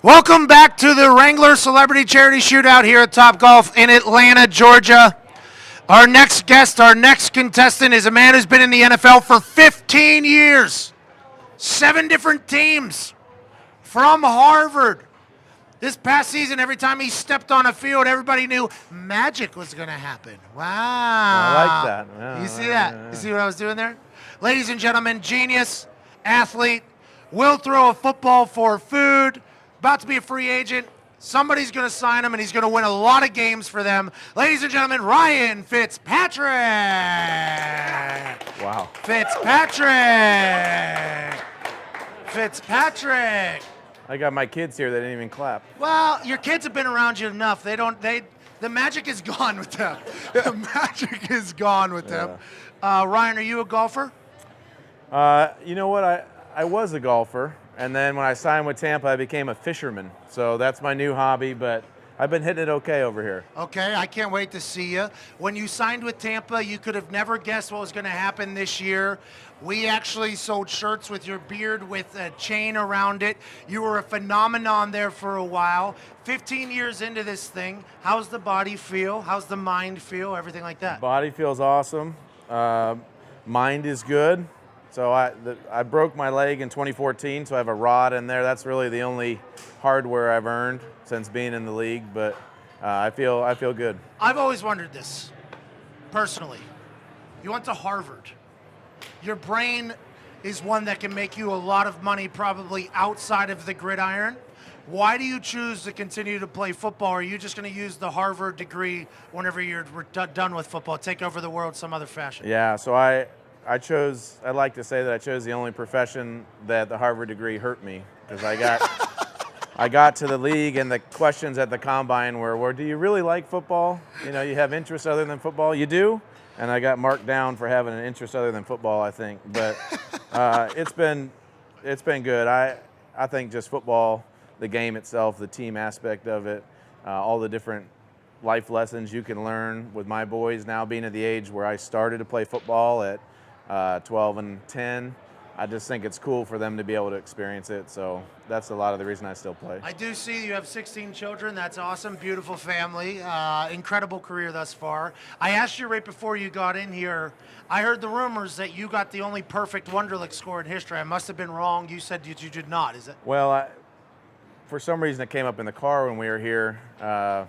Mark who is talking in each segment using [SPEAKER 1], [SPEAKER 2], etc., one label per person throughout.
[SPEAKER 1] Welcome back to the Wrangler Celebrity Charity Shootout here at Topgolf in Atlanta, Georgia. Our next guest, our next contestant is a man who's been in the NFL for 15 years. 7 different teams from Harvard. This past season, every time he stepped on a field, everybody knew magic was going to happen. Wow.
[SPEAKER 2] I like that. Yeah,
[SPEAKER 1] You see that? You see what I was doing there? Ladies and gentlemen, genius, athlete, will throw a football for food, about to be a free agent. Somebody's going to sign him, and he's going to win a lot of games for them. Ladies and gentlemen, Ryan Fitzpatrick.
[SPEAKER 2] Wow.
[SPEAKER 1] Fitzpatrick.
[SPEAKER 2] I got my kids here that didn't even clap.
[SPEAKER 1] Well, your kids have been around you enough. The magic is gone with them. The magic is gone with them. Ryan, are you a golfer?
[SPEAKER 2] You know what? I was a golfer, and then when I signed with Tampa, I became a fisherman. So that's my new hobby, but I've been hitting it okay over here.
[SPEAKER 1] Okay, I can't wait to see you. When you signed with Tampa, you could have never guessed what was going to happen this year. We actually sold shirts with your beard with a chain around it. You were a phenomenon there for a while. 15 years into this thing, how's the body feel? How's the mind feel? Everything like that.
[SPEAKER 2] Body feels awesome. Mind is good. So I broke my leg in 2014, so I have a rod in there. That's really the only hardware I've earned since being in the league, but I feel good.
[SPEAKER 1] I've always wondered this, personally. You went to Harvard. Your brain is one that can make you a lot of money probably outside of the gridiron. Why do you choose to continue to play football? Or are you just going to use the Harvard degree whenever you're done with football, take over the world some other fashion?
[SPEAKER 2] Yeah, so I'd like to say that I chose the only profession that the Harvard degree hurt me, because I got to the league and the questions at the combine were, do you really like football? You know, you have interests other than football? You do? And I got marked down for having an interest other than football, I think. But it's been good. I think just football, the game itself, the team aspect of it, all the different life lessons you can learn with my boys now being at the age where I started to play football at 12 and 10. I just think it's cool for them to be able to experience it. So that's a lot of the reason I still play.
[SPEAKER 1] I do see you have 16 children. That's awesome. Beautiful family. Incredible career thus far. I asked you right before you got in here, I heard the rumors that you got the only perfect Wonderlic score in history. I must have been wrong. You said you did not. Is it?
[SPEAKER 2] Well, for some reason it came up in the car when we were here. The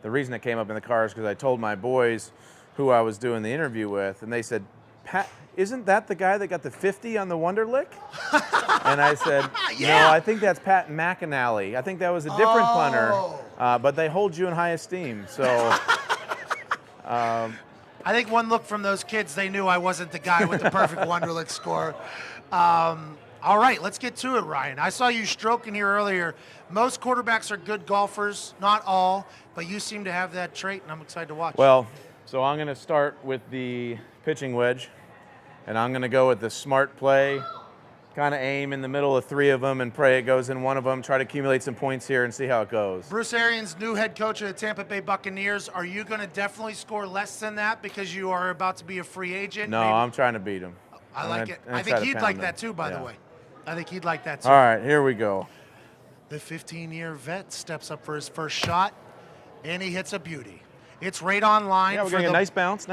[SPEAKER 2] reason it came up in the car is because I told my boys who I was doing the interview with, and they said, Pat, isn't that the guy that got the 50 on the Wonderlic? And I said,
[SPEAKER 1] yeah.
[SPEAKER 2] No, I think that's Pat McAfee. I think that was a different punter, but they hold you in high esteem. So
[SPEAKER 1] I think one look from those kids, they knew I wasn't the guy with the perfect Wonderlic score. All right, let's get to it, Ryan. I saw you stroking here earlier. Most quarterbacks are good golfers, not all, but you seem to have that trait, and I'm excited to watch.
[SPEAKER 2] Well, so I'm going to start with the pitching wedge. And I'm going to go with the smart play, kind of aim in the middle of 3 of them and pray it goes in one of them, try to accumulate some points here and see how it goes.
[SPEAKER 1] Bruce Arians, new head coach of the Tampa Bay Buccaneers. Are you going to definitely score less than that because you are about to be a free agent?
[SPEAKER 2] No, I'm trying to beat him.
[SPEAKER 1] I like it. I think he'd like that too, by the way. I think he'd like that too.
[SPEAKER 2] All right, here we go.
[SPEAKER 1] The 15-year vet steps up for his first shot, and he hits a beauty. It's right on line.
[SPEAKER 2] Yeah, we're getting a nice bounce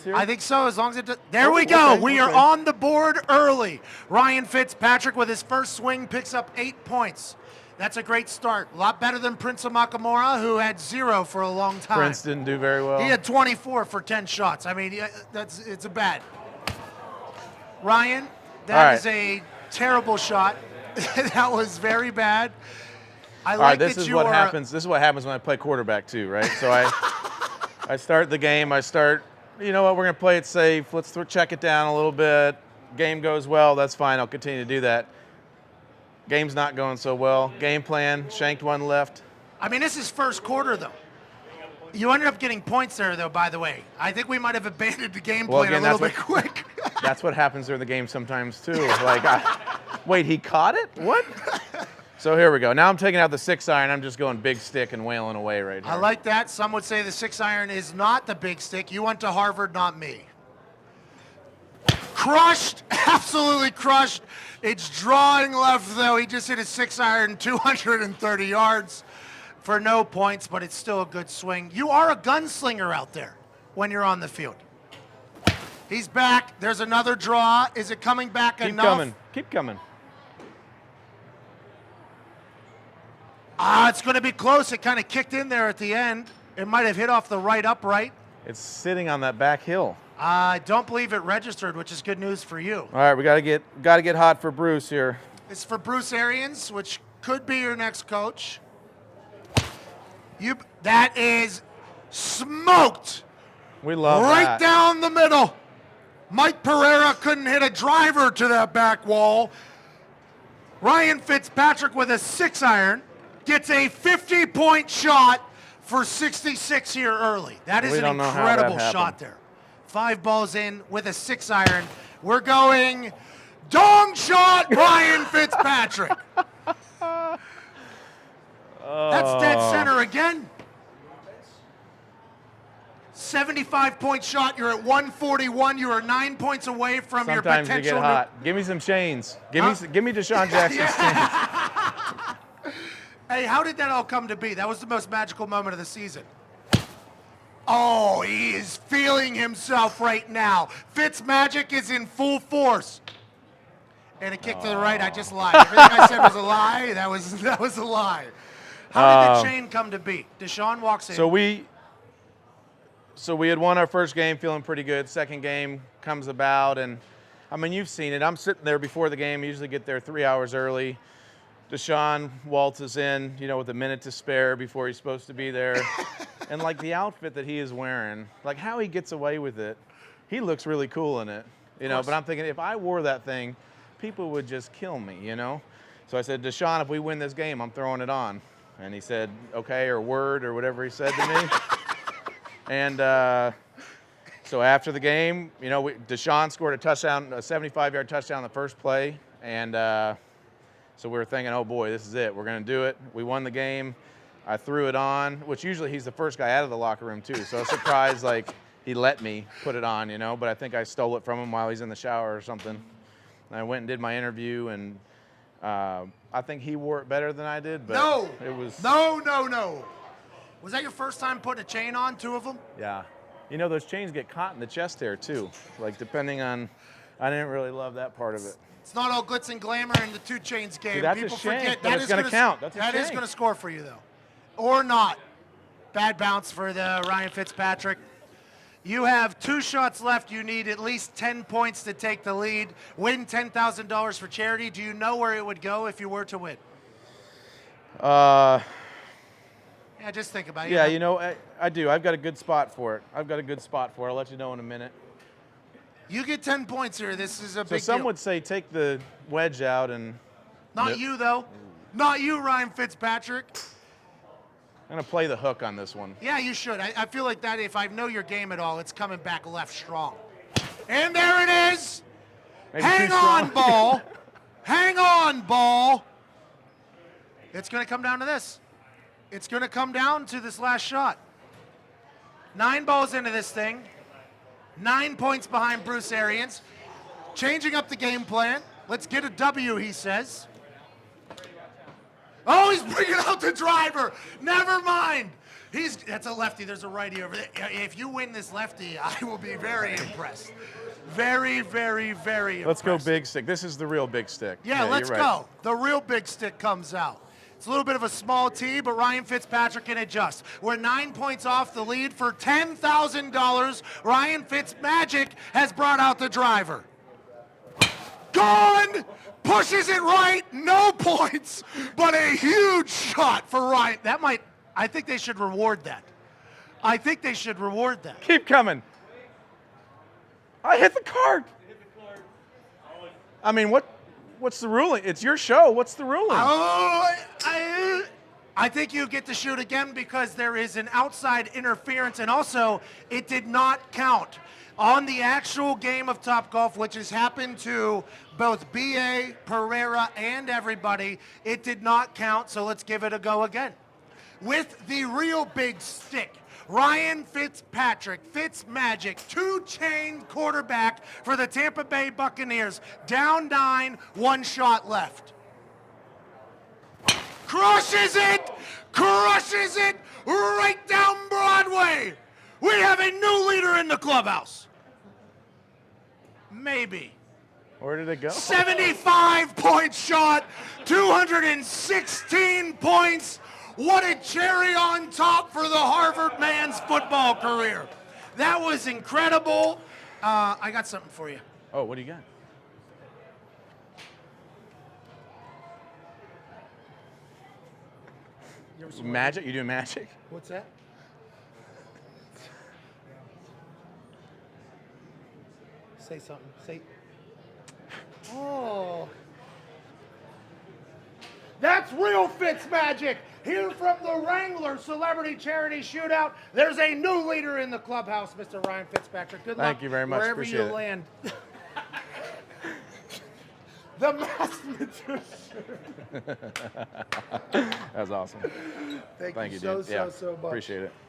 [SPEAKER 2] here.
[SPEAKER 1] I think so, as long as it does. There we go.
[SPEAKER 2] Okay,
[SPEAKER 1] we are on the board early. Ryan Fitzpatrick with his first swing picks up 8 points. That's a great start. A lot better than Prince Makamura, who had 0 for a long time.
[SPEAKER 2] Prince didn't do very well.
[SPEAKER 1] He had 24 for 10 shots. I mean, it's a bad. Ryan, that is a terrible shot. That was very bad.
[SPEAKER 2] All right, this is what happens. This is what happens when I play quarterback too, right? So I start the game. You know what, we're going to play it safe. Let's check it down a little bit. Game goes well. That's fine. I'll continue to do that. Game's not going so well. Game plan, shanked one left.
[SPEAKER 1] I mean, this is first quarter, though. You ended up getting points there, though, by the way. I think we might have abandoned the game plan a little bit quick.
[SPEAKER 2] That's what happens during the game sometimes, too. Like, wait, he caught it? What? So here we go. Now I'm taking out the 6-iron. I'm just going big stick and wailing away right here.
[SPEAKER 1] I like that. Some would say the 6-iron is not the big stick. You went to Harvard, not me. Crushed, absolutely crushed. It's drawing left, though. He just hit a 6-iron, 230 yards for no points, but it's still a good swing. You are a gunslinger out there when you're on the field. He's back. There's another draw. Is it coming back enough?
[SPEAKER 2] Keep coming. Keep coming.
[SPEAKER 1] It's going to be close. It kind of kicked in there at the end. It might have hit off the right upright.
[SPEAKER 2] It's sitting on that back hill.
[SPEAKER 1] I don't believe it registered, which is good news for you.
[SPEAKER 2] All right, we got to get hot for Bruce here.
[SPEAKER 1] It's for Bruce Arians, which could be your next coach. That is smoked.
[SPEAKER 2] We love
[SPEAKER 1] right
[SPEAKER 2] that.
[SPEAKER 1] Down the middle. Mike Pereira couldn't hit a driver to that back wall. Ryan Fitzpatrick with a 6-iron gets a 50-point shot for 66 here early. That is an incredible shot there. 5 balls in with a 6-iron. We're going dong shot Ryan Fitzpatrick. That's dead center again. 75-point shot. You're at 141. You are 9 points away from your potential.
[SPEAKER 2] Sometimes you get hot. Give me some chains. Give me Deshaun Jackson's chains.
[SPEAKER 1] Hey, how did that all come to be? That was the most magical moment of the season. Oh, he is feeling himself right now. Fitzmagic is in full force. And a kick to the right. I just lied. Everything I said was a lie. That was a lie. How did the chain come to be? Deshaun walks in.
[SPEAKER 2] So we had won our first game, feeling pretty good. Second game comes about, and I mean, you've seen it. I'm sitting there before the game. I usually get there 3 hours early. Deshaun waltzes in, with a minute to spare before he's supposed to be there. And like the outfit that he is wearing, like how he gets away with it, he looks really cool in it, but I'm thinking if I wore that thing, people would just kill me, So I said, Deshaun, if we win this game, I'm throwing it on. And he said, okay, or word, or whatever he said to me. And so after the game, Deshaun scored a touchdown, a 75-yard touchdown on the first play. And so we were thinking, oh, boy, this is it. We're going to do it. We won the game. I threw it on, which usually he's the first guy out of the locker room, too. So I was surprised, he let me put it on, But I think I stole it from him while he's in the shower or something. And I went and did my interview, and I think he wore it better than I did. But
[SPEAKER 1] No.
[SPEAKER 2] It was...
[SPEAKER 1] No. Was that your first time putting a chain on, 2 of them?
[SPEAKER 2] Yeah. Those chains get caught in the chest hair, too. Depending on... I didn't really love that part of it.
[SPEAKER 1] It's not all glitz and glamour in the 2 chains game.
[SPEAKER 2] See, that's
[SPEAKER 1] People
[SPEAKER 2] a shame,
[SPEAKER 1] forget
[SPEAKER 2] but it's going to count.
[SPEAKER 1] That is going to score for you, though. Or not. Bad bounce for the Ryan Fitzpatrick. You have 2 shots left. You need at least 10 points to take the lead. Win $10,000 for charity. Do you know where it would go if you were to win? Yeah, just think about it.
[SPEAKER 2] Yeah, I do. I've got a good spot for it. I'll let you know in a minute.
[SPEAKER 1] You get 10 points here. This is a big deal.
[SPEAKER 2] So some would say take the wedge out and...
[SPEAKER 1] Not you, though. Not you, Ryan Fitzpatrick.
[SPEAKER 2] I'm going to play the hook on this one.
[SPEAKER 1] Yeah, you should. I feel like that, if I know your game at all, it's coming back left strong. And there it is.
[SPEAKER 2] Maybe
[SPEAKER 1] Hang on, ball. Hang on, ball. It's going to come down to this. It's going to come down to this last shot. 9 balls into this thing. 9 points behind Bruce Arians. Changing up the game plan. Let's get a W, he says. Oh, he's bringing out the driver. Never mind. That's a lefty. There's a righty over there. If you win this lefty, I will be very impressed. Very, very, very impressed.
[SPEAKER 2] Let's go big stick. This is the real big stick.
[SPEAKER 1] Yeah, let's go. The real big stick comes out. It's a little bit of a small tee, but Ryan Fitzpatrick can adjust. We're 9 points off the lead for $10,000. Ryan Fitzmagic has brought out the driver. Gone! Pushes it right, no points, but a huge shot for Ryan. I think they should reward that.
[SPEAKER 2] Keep coming. I hit the card. I mean, what's the ruling? It's your show. What's the ruling?
[SPEAKER 1] I think you get to shoot again because there is an outside interference, and also it did not count. On the actual game of Topgolf, which has happened to both B.A., Pereira, and everybody, it did not count, so let's give it a go again. with the real big stick. Ryan Fitzpatrick, Fitzmagic, two-chain quarterback for the Tampa Bay Buccaneers. Down 9, one shot left. Crushes it right down Broadway. We have a new leader in the clubhouse. Maybe.
[SPEAKER 2] Where did it go?
[SPEAKER 1] 75-point shot, 216 points. What a cherry on top for the Harvard man's football career. That was incredible. I got something for you.
[SPEAKER 2] Oh, what do you got? Magic? You doing magic?
[SPEAKER 1] What's that? Say something. Say. Oh. That's real Fitzmagic. Here from the Wrangler Celebrity Charity Shootout. There's a new leader in the clubhouse, Mr. Ryan Fitzpatrick. Good luck.
[SPEAKER 2] Thank you very much.
[SPEAKER 1] Wherever
[SPEAKER 2] Appreciate
[SPEAKER 1] you
[SPEAKER 2] it.
[SPEAKER 1] land. The masked magician.
[SPEAKER 2] That was awesome.
[SPEAKER 1] Thank you
[SPEAKER 2] you,
[SPEAKER 1] so
[SPEAKER 2] dude. Yeah,
[SPEAKER 1] much.
[SPEAKER 2] appreciate it.